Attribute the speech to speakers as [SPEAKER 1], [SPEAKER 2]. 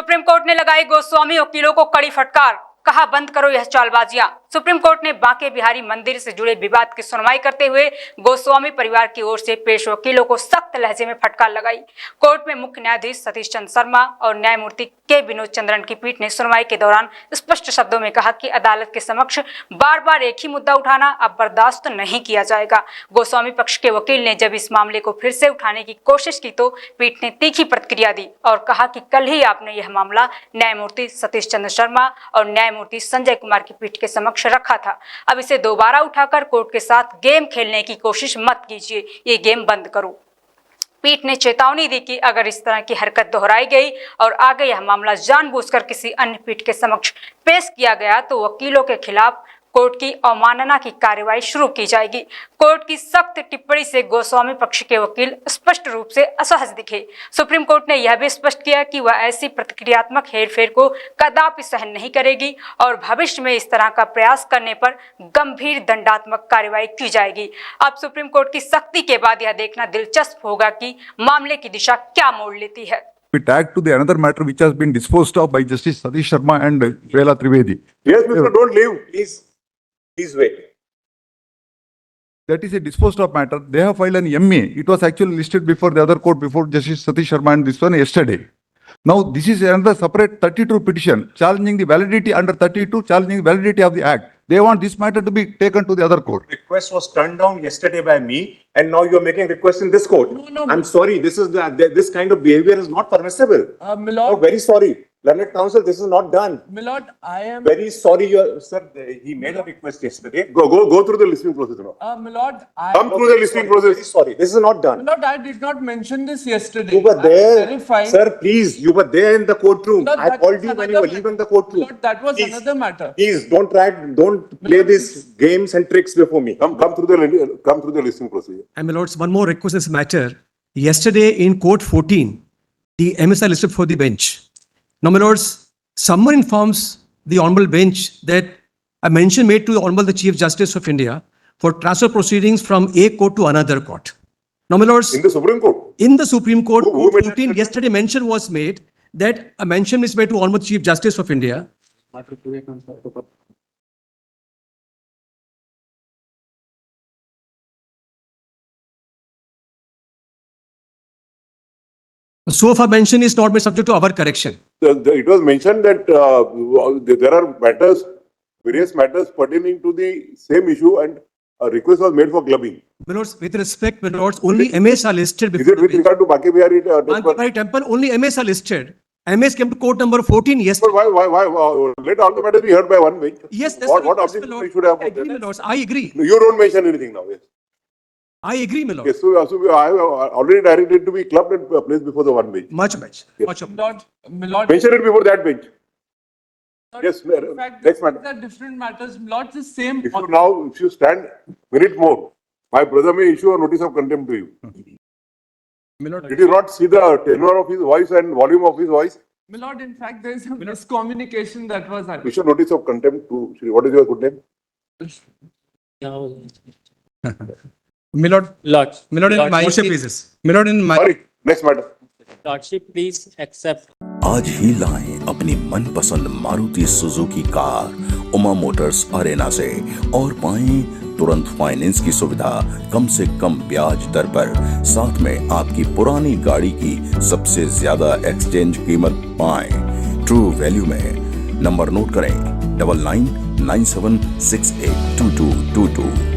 [SPEAKER 1] Supreme court ने लगाई गोस्वामी वकीलों को कड़ी फटकार, कहा बंद करो यह चालबाजियां। सुप्रीम कोर्ट ने बांके बिहारी मंदिर से जुड़े विवाद की सुनवाई करते हुए गोस्वामी परिवार की ओर से पेश वकीलों को सख्त लहजे में फटकार लगाई। कोर्ट में मुख्य न्यायाधीश सतीश चंद्र शर्मा और न्यायमूर्ति के विनोद चंद्रन की पीठ ने सुनवाई के दौरान स्पष्ट शब्दों में कहा कि अदालत के समक्ष बार बार एक ही मुद्दा उठाना अब बर्दाश्त नहीं किया जाएगा। गोस्वामी पक्ष के वकील ने जब इस मामले को फिर से उठाने की कोशिश की तो पीठ ने तीखी प्रतिक्रिया दी और कहा कि कल ही आपने यह मामला न्यायमूर्ति सतीश चंद्र शर्मा और न्यायमूर्ति संजय कुमार की पीठ के समक्ष रखा था। अब इसे दोबारा उठाकर कोर्ट के साथ गेम खेलने की कोशिश मत कीजिए, ये गेम बंद करो। पीठ ने चेतावनी दी कि अगर इस तरह की हरकत दोहराई गई और आगे यह मामला जानबूझकर किसी अन्य पीठ के समक्ष पेश किया गया तो वकीलों के खिलाफ कोर्ट की अवमानना की कार्रवाई शुरू की जाएगी। कोर्ट की सख्त टिप्पणी से गोस्वामी पक्ष के वकील स्पष्ट रूप से असहज दिखे। सुप्रीम कोर्ट ने यह भी स्पष्ट किया कि वह ऐसी प्रतिक्रियात्मक हेरफेर को कदापि सहन नहीं करेगी और भविष्य में इस तरह का प्रयास करने पर गंभीर दंडात्मक कार्रवाई की जाएगी। अब सुप्रीम कोर्ट की सख्ती के बाद यह देखना दिलचस्प होगा कि मामले की दिशा क्या मोड़ लेती है।
[SPEAKER 2] We tag to the another matter which has been disposed of by Justice Satish Sharma and Vela Trivedi.
[SPEAKER 3] Yes, Mr. Don't leave, please. Please wait.
[SPEAKER 2] That is a disposed of matter. They have filed an MA. It was actually listed before the other court before Justice Satish Sharma and this one yesterday. Now this is another separate 32 petition challenging the validity under 32, challenging the validity of the act. They want this matter to be taken to the other court.
[SPEAKER 3] Request was turned down yesterday by me, and now you are making request in this court.
[SPEAKER 4] No.
[SPEAKER 3] I'm sorry. This kind of behavior is not permissible.
[SPEAKER 4] Milord,
[SPEAKER 3] Oh, very sorry. Learned counsel, this is not done.
[SPEAKER 4] Milord, I am.
[SPEAKER 3] Very sorry, sir. He made a request yesterday. Go through the listening process now.
[SPEAKER 4] Milord,
[SPEAKER 3] Come through the listening process. Very sorry. This is not done.
[SPEAKER 4] Milord, I did not mention this yesterday.
[SPEAKER 3] You were
[SPEAKER 4] I'm
[SPEAKER 3] there,
[SPEAKER 4] verifying.
[SPEAKER 3] sir. Please, you were there in the courtroom.
[SPEAKER 4] Milord,
[SPEAKER 3] I
[SPEAKER 4] that
[SPEAKER 3] called
[SPEAKER 4] was
[SPEAKER 3] you when you
[SPEAKER 4] another
[SPEAKER 3] were leaving the courtroom.
[SPEAKER 4] Milord, that was
[SPEAKER 3] Please.
[SPEAKER 4] another matter.
[SPEAKER 3] Please don't play these games and tricks before me. Come through the listening procedure.
[SPEAKER 5] And my lords, one more request in this matter. Yesterday in court 14, the MSI listed for the bench. Now, my lords, someone informs the honorable bench that a mention made to the honorable the Chief Justice of India for transfer proceedings from a court to another court. Now, my lords,
[SPEAKER 3] In the Supreme Court.
[SPEAKER 5] in the Supreme Court,
[SPEAKER 3] Who made
[SPEAKER 5] 14,
[SPEAKER 3] that?
[SPEAKER 5] yesterday mention was made that a mention is made to honorable Chief Justice of India. So far mention is not made subject to our correction.
[SPEAKER 3] It was mentioned that there are various matters pertaining to the same issue, and a request was made for clubbing.
[SPEAKER 5] My lords, with respect, my lords, only MAs are listed
[SPEAKER 3] Is
[SPEAKER 5] before
[SPEAKER 3] it with
[SPEAKER 5] the bench.
[SPEAKER 3] regard to Baki Bihari temple?
[SPEAKER 5] Bhakti Temple, only MAs are listed. MAs came to court number 14
[SPEAKER 3] But
[SPEAKER 5] yesterday.
[SPEAKER 3] why let all the matters be heard by one bench?
[SPEAKER 5] Yes, that's
[SPEAKER 3] What
[SPEAKER 5] the request,
[SPEAKER 3] objection
[SPEAKER 5] my lord.
[SPEAKER 3] we should have?
[SPEAKER 5] I agree, my lords. I agree.
[SPEAKER 3] No, you don't mention anything now. Yes.
[SPEAKER 5] I agree, my lord.
[SPEAKER 3] Yes. So I have already directed to be clubbed and placed before the one bench.
[SPEAKER 5] Much.
[SPEAKER 3] Yes.
[SPEAKER 4] Milord,
[SPEAKER 3] Mention it before that bench. Yes,
[SPEAKER 4] in fact,
[SPEAKER 3] next
[SPEAKER 4] these
[SPEAKER 3] matter.
[SPEAKER 4] are different matters. Milord, the same.
[SPEAKER 3] If you stand minute more, my brother may issue a notice of contempt to you. Did you not see the tenor of his voice and volume of his voice?
[SPEAKER 4] Milord, in fact, there is a miscommunication that was happening.
[SPEAKER 3] Issue notice of contempt to Shri. What is your good name?
[SPEAKER 6] Milord, in my
[SPEAKER 3] Sorry. Next matter.
[SPEAKER 6] Lordship, please accept.
[SPEAKER 7] आज ही लाएं अपनी मनपसंद Maruti Suzuki car Uma Motors Arena से और पाएं तुरंत finance की सुविधा कम से कम ब्याज दर पर। साथ में आपकी पुरानी गाड़ी की सबसे ज्यादा एक्सचेंज कीमत पाएं। ट्रू वैल्यू में नंबर नोट करें 9997682222।